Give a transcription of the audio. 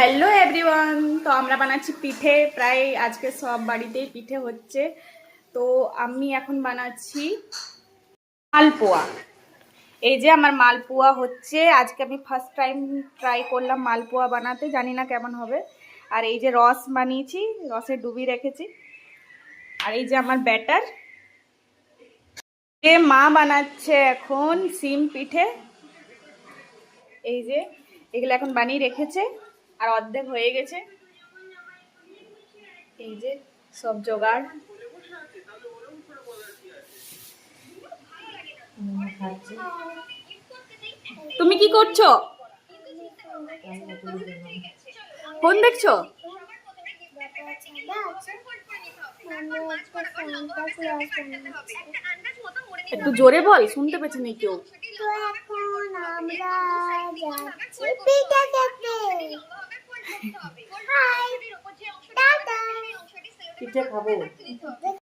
Hello everyone, তো আমরা বানাচ্ছি পিঠে। প্রায় আজকে সব বাড়িতেই পিঠে হচ্ছে। তো আমি এখন বানাচ্ছি মালপোয়া। এই যে আমার মালপোয়া হচ্ছে, আজকে আমি ফার্স্ট টাইম ট্রাই করলাম মালপোয়া বানাতে, জানি না কেমন হবে। আর এই যে রস বানিয়েছি, রসে ডুবিয়ে রেখেছি। আর এই যে আমার ব্যাটার, যে মা বানাচ্ছে এখন সিম পিঠে। এই যে এগুলো এখন বানিয়ে রেখেছে, আর অর্ধেক হয়ে গেছে। এই যে সব জোগাড়। তুমি কি করছো? ফোন দেখছো? একটু জোরে বল, শুনতে পেছি না কেউ। তো এখন আমরা যাচ্ছি পিঠা খেতে। Hi, tata. পিঠে খাবো।